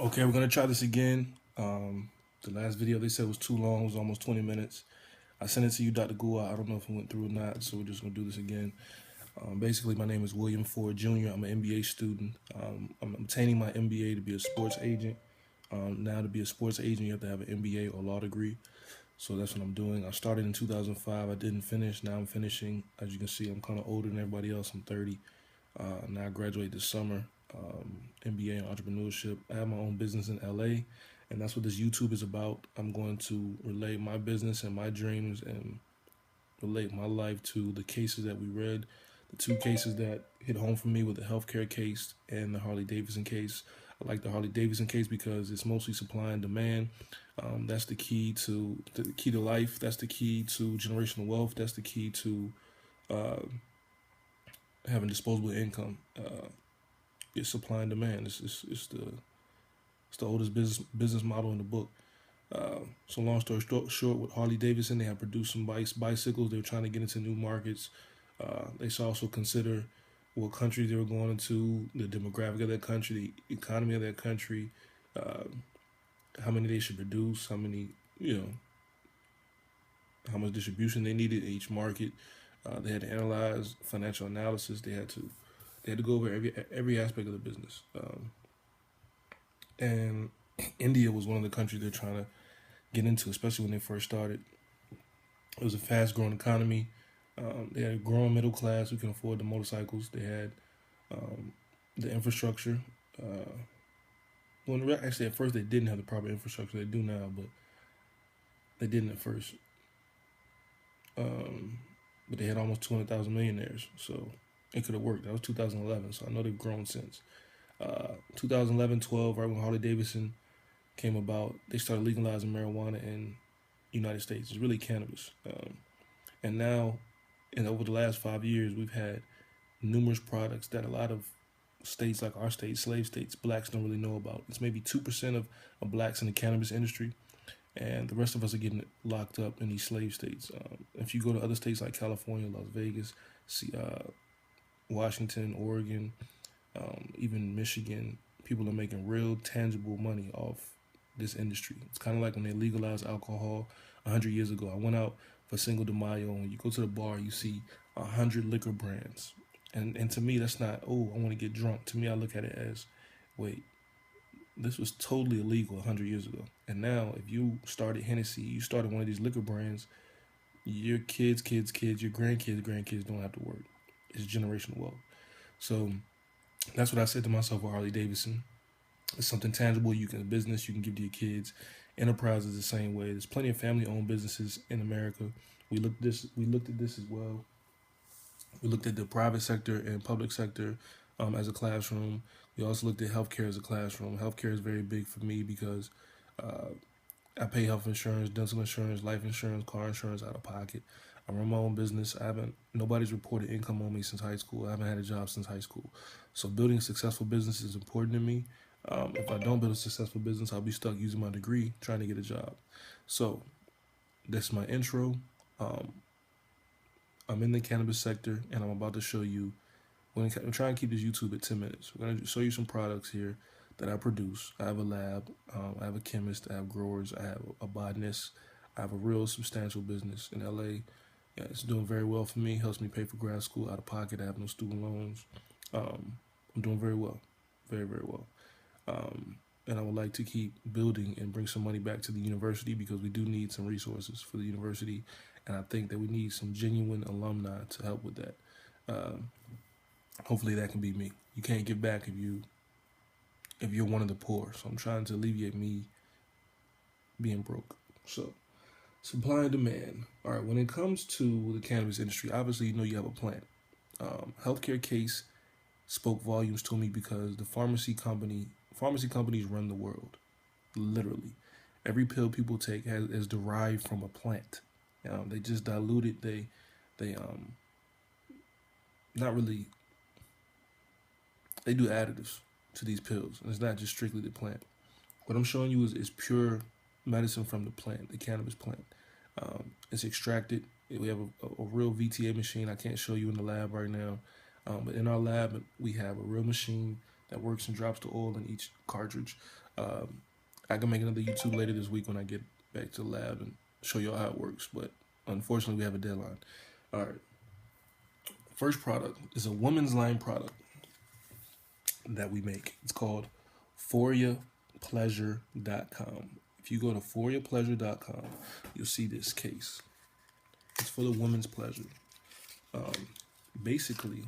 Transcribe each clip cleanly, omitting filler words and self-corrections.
Okay, we're gonna try this again. The last video they said was too long. It was almost 20 minutes. I sent it to you, Dr. Gua. I don't know if it went through or not, so we're just gonna do this again. Basically, my name is William Ford Jr. I'm an MBA student. I'm obtaining my MBA to be a sports agent. Now, to be a sports agent, you have to have an MBA or law degree. So that's what I'm doing. I started in 2005. I didn't finish. Now I'm finishing. As you can see, I'm kind of older than everybody else. I'm 30. Now I graduate this summer. MBA in entrepreneurship. I have my own business in LA, and that's what this YouTube is about. I'm going to relate my business and my dreams and relate my life to the cases that we read. The two cases that hit home for me were the healthcare case and the Harley Davidson case. I like the Harley Davidson case because it's mostly supply and demand. That's the key to life. That's the key to generational wealth. That's the key to uh, having disposable income. It's supply and demand. It's the oldest business model in the book. So long story short, with Harley Davidson, they have produced some bicycles. They were trying to get into new markets. They should also consider what countries they were going into, the demographic of that country, the economy of that country, uh, how many they should produce, how much distribution they needed in each market. They had to analyze financial analysis. They had to go over every aspect of the business. And India was one of the countries they're trying to get into, especially when they first started. It was a fast growing economy. They had a growing middle class who can afford the motorcycles. They had the infrastructure. Actually, at first they didn't have the proper infrastructure. They do now, but they didn't at first. But they had almost 200,000 millionaires, so it could have worked. That was 2011, so I know they've grown since. 2011, 12, right when Harley Davidson came about, they started legalizing marijuana in the United States. It's really cannabis. And now, and over the last 5 years, we've had numerous products that a lot of states, like our state, slave states, blacks don't really know about. It's maybe 2% of blacks in the cannabis industry, and the rest of us are getting locked up in these slave states. If you go to other states like California, Las Vegas, Washington, Oregon, even Michigan, people are making real tangible money off this industry. It's kind of like when they legalized alcohol 100 years ago. I went out for Cinco de Mayo, and you go to the bar, you see 100 liquor brands, and to me, that's not, oh, I want to get drunk. To me, I look at it as, wait, this was totally illegal 100 years ago, and now if you started Hennessy, you started one of these liquor brands, your kids, your grandkids don't have to work. It's generational wealth. So that's what I said to myself with Harley Davidson. It's something tangible you can business you can give to your kids. Enterprise is the same way. There's plenty of family-owned businesses in America. We looked at this as well. We looked at the private sector and public sector as a classroom. We also looked at healthcare as a classroom. Healthcare is very big for me because uh, I pay health insurance, dental insurance, life insurance, car insurance out of pocket. I run my own business. Nobody's reported income on me since high school. I haven't had a job since high school. So building a successful business is important to me. If I don't build a successful business, I'll be stuck using my degree trying to get a job. So that's my intro. Um, I'm in the cannabis sector, and I'm about to show you. I'm trying to keep this YouTube at 10 minutes. We're going to show you some products here that I produce. I have a lab. I have a chemist. I have growers. I have a botanist. I have a real substantial business in LA. Yeah, it's doing very well for me. Helps me pay for grad school out of pocket. I have no student loans. I'm doing very well, very, very well. Um, and I would like to keep building and bring some money back to the university because we do need some resources for the university, and I think that we need some genuine alumni to help with that. Um, Hopefully, that can be me. You can't give back if you're one of the poor. So I'm trying to alleviate me being broke. So supply and demand. All right. When it comes to the cannabis industry, obviously you have a plant. Healthcare case spoke volumes to me because pharmacy companies run the world, literally. Every pill people take is derived from a plant. They just dilute it. They not really. They do additives to these pills, and it's not just strictly the plant. What I'm showing you is pure medicine from the plant, the cannabis plant. It's extracted. We have a real VTA machine. I can't show you in the lab right now, but in our lab we have a real machine that works and drops the oil in each cartridge. I can make another YouTube later this week when I get back to the lab and show y'all how it works. But unfortunately, we have a deadline. All right. First product is a woman's line product that we make. It's called ForiaPleasure.com. If you go to ForiaPleasure.com, you'll see this case. It's for the women's pleasure. Basically,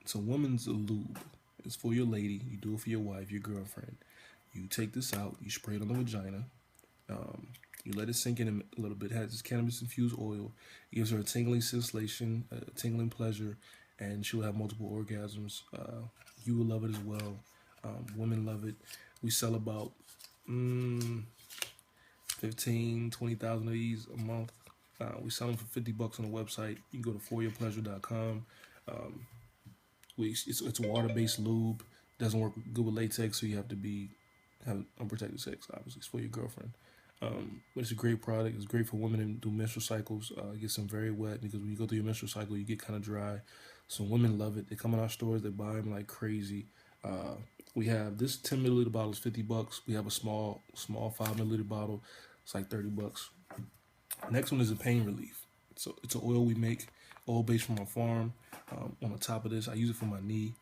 it's a woman's lube. It's for your lady. You do it for your wife, your girlfriend. You take this out. You spray it on the vagina. You let it sink in a little bit. It has this cannabis-infused oil. It gives her a tingling sensation, a tingling pleasure, and she'll have multiple orgasms. You will love it as well. Women love it. We sell about 15, 20,000 of these a month. We sell them for $50 on the website. You can go to ForiaPleasure.com. It's a water-based lube. Doesn't work good with latex, so you have to have unprotected sex. Obviously, it's for your girlfriend. But it's a great product. It's great for women who do menstrual cycles. It gets them very wet because when you go through your menstrual cycle, you get kind of dry. So women love it. They come in our stores. They buy them like crazy. We have this 10 milliliter bottle is $50. We have a small 5 milliliter bottle. It's like $30. Next one is a pain relief. So it's an oil we make, oil based from our farm. On the top of this, I use it for my knee.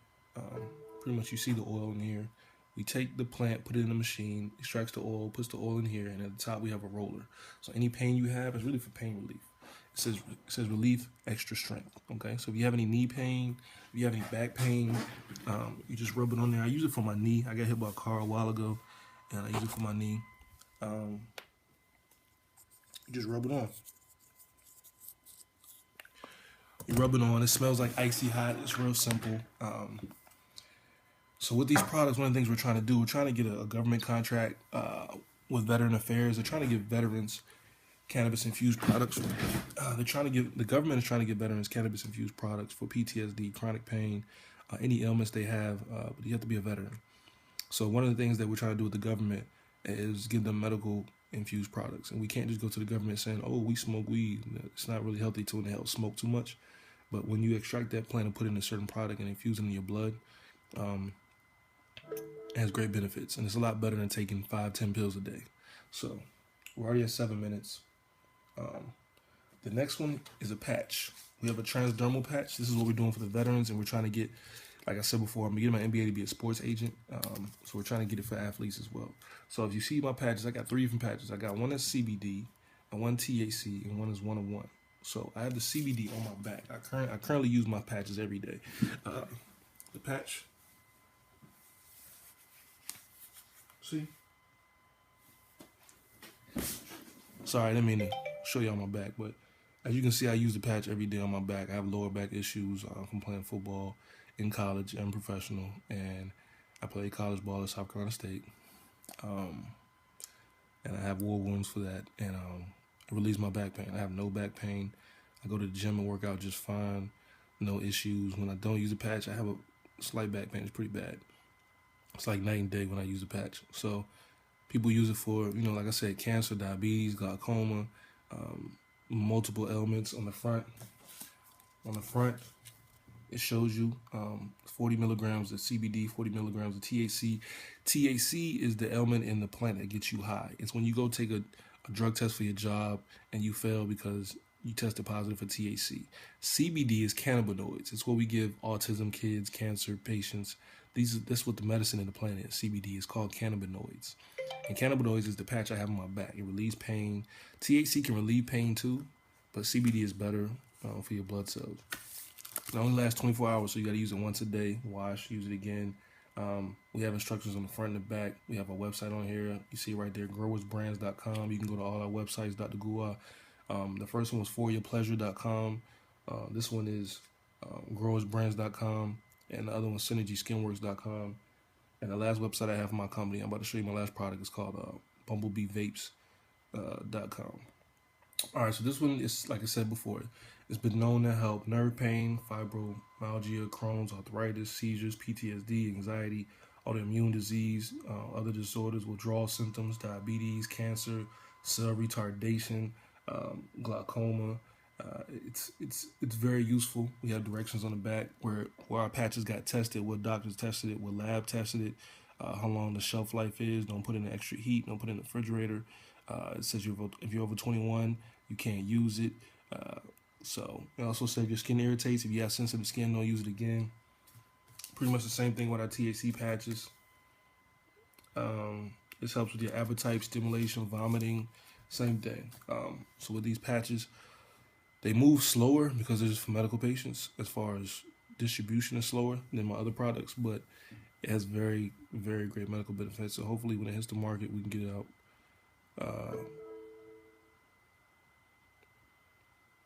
Pretty much you see the oil in here. We take the plant, put it in the machine, extracts the oil, puts the oil in here, and at the top we have a roller. So any pain you have is really for pain relief. It says relief extra strength. Okay, so if you have any knee pain, if you have any back pain, you just rub it on there. I use it for my knee. I got hit by a car a while ago, and I use it for my knee. You just rub it on. You rub it on. It smells like icy hot. It's real simple. So with these products, one of the things we're trying to do, we're trying to get a government contract with Veteran Affairs. They're trying to give veterans cannabis-infused products. The government is trying to give veterans cannabis-infused products for PTSD, chronic pain, any ailments they have, but you have to be a veteran. So one of the things that we're trying to do with the government is give them medical-infused products. And we can't just go to the government saying, oh, we smoke weed. It's not really healthy to inhale smoke too much. But when you extract that plant and put it in a certain product and infuse it in your blood, it has great benefits. And it's a lot better than taking 5-10 pills a day. So we're already at 7 minutes. The next one is a patch. We have a transdermal patch. This is what we're doing for the veterans, and we're trying to get, like I said before, I'm getting my MBA to be a sports agent. So we're trying to get it for athletes as well. So if you see my patches, I got 3 different patches. I got one that's CBD, and one THC, and one is 101. So I have the CBD on my back. I currently use my patches every day. The patch. See? Sorry, I didn't mean to show you on my back, but as you can see, I use the patch every day on my back. I have lower back issues from playing football in college and professional, and I played college ball at South Carolina State. And I have war wounds for that, and it relieves my back pain. I have no back pain. I go to the gym and work out just fine, no issues. When I don't use a patch, I have a slight back pain. It's pretty bad. It's like night and day when I use a patch. So people use it for, like I said, cancer, diabetes, glaucoma, multiple ailments. On the front, it shows you 40 milligrams of CBD, 40 milligrams of THC. THC is the element in the plant that gets you high. It's when you go take a drug test for your job and you fail because you tested positive for THC. CBD is cannabinoids. It's what we give autism kids, cancer patients. That's what the medicine in the plant is. CBD is called cannabinoids. And cannabinoids is the patch I have on my back. It relieves pain. THC can relieve pain too, but CBD is better for your blood cells. It only lasts 24 hours, so you got to use it once a day. Wash, use it again. We have instructions on the front and the back. We have a website on here. You see right there, growersbrands.com. You can go to all our websites, Dr. Gua. The first one was ForiaPleasure.com. This one is growersbrands.com. And the other one, SynergySkinworks.com. And the last website I have for my company, I'm about to show you my last product, is called BumblebeeVapes.com. All right, so this one is, like I said before, it's been known to help nerve pain, fibromyalgia, Crohn's, arthritis, seizures, PTSD, anxiety, autoimmune disease, other disorders, withdrawal symptoms, diabetes, cancer, cell retardation, glaucoma. It's very useful. We have directions on the back where our patches got tested, what doctors tested it, what lab tested it. how long the shelf life is. Don't put in extra heat. Don't put it in the refrigerator. It says if you're over 21, you can't use it. So it also says if your skin irritates. If you have sensitive skin, don't use it again. Pretty much the same thing with our THC patches. This helps with your appetite, stimulation, vomiting, same thing. So with these patches, they move slower because they're just for medical patients. As far as distribution is slower than my other products, but it has very, very great medical benefits. So hopefully when it hits the market, we can get it out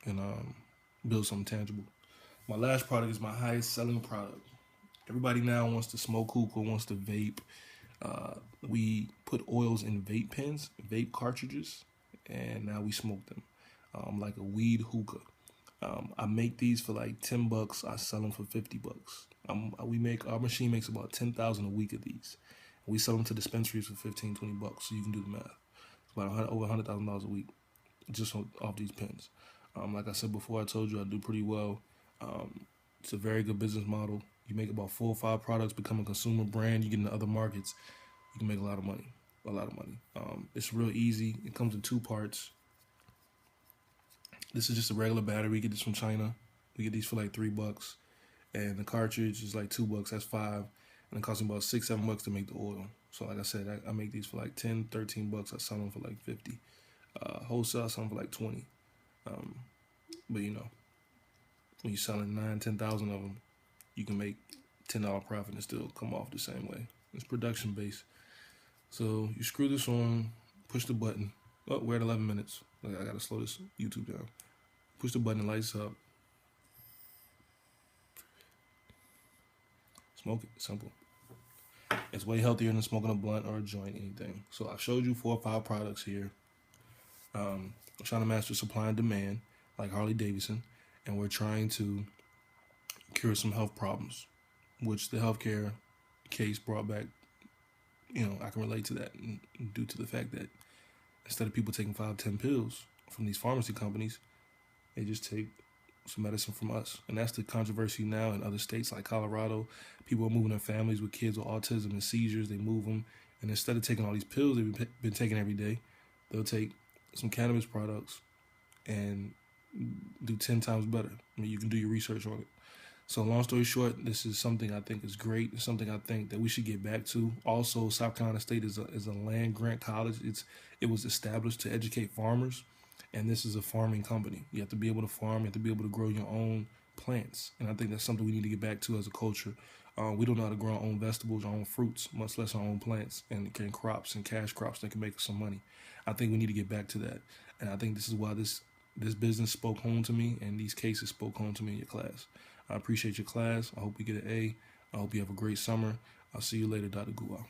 and build something tangible. My last product is my highest selling product. Everybody now wants to smoke hookah, wants to vape. We put oils in vape pens, vape cartridges, and now we smoke them like a weed hookah. I make these for like $10. I sell them for $50. Our machine makes about 10,000 a week of these. We sell them to dispensaries for $15-20. So you can do the math. It's about over $100,000 a week just off these pens. Like I said before, I told you I do pretty well. It's a very good business model. You make about 4 or 5 products, become a consumer brand. You get into other markets, you can make a lot of money. It's real easy. It comes in 2 parts. This is just a regular battery. We get this from China. We get these for like $3, and the cartridge is like $2. That's 5, and it costs me about $6-7 to make the oil. So like I said, I make these for like $10-13. I sell them for like 50. Wholesale, I sell them for like 20. But you know, when you're selling 9-10,000 of them, you can make $10 profit and still come off the same way. It's production based. So you screw this on, push the button. Oh, we're at 11 minutes. I gotta slow this YouTube down. Push the button, it lights up. Smoke it, simple. It's way healthier than smoking a blunt or a joint, anything. So I showed you 4 or 5 products here. I'm trying to master supply and demand, like Harley Davidson, and we're trying to cure some health problems, which the healthcare case brought back. I can relate to that due to the fact that instead of people taking 5-10 pills from these pharmacy companies, they just take some medicine from us. And that's the controversy now in other states like Colorado. People are moving their families with kids with autism and seizures. They move them, and instead of taking all these pills they've been taking every day, they'll take some cannabis products and do 10 times better. I mean, you can do your research on it. So long story short, this is something I think is great. It's something I think that we should get back to. Also, South Carolina State is a land grant college. It was established to educate farmers, and this is a farming company. You have to be able to farm. You have to be able to grow your own plants, and I think that's something we need to get back to as a culture. We don't know how to grow our own vegetables, our own fruits, much less our own plants and crops and cash crops that can make us some money. I think we need to get back to that, and I think this is why this business spoke home to me, and these cases spoke home to me in your class. I appreciate your class. I hope you get an A. I hope you have a great summer. I'll see you later, Dr. Guo.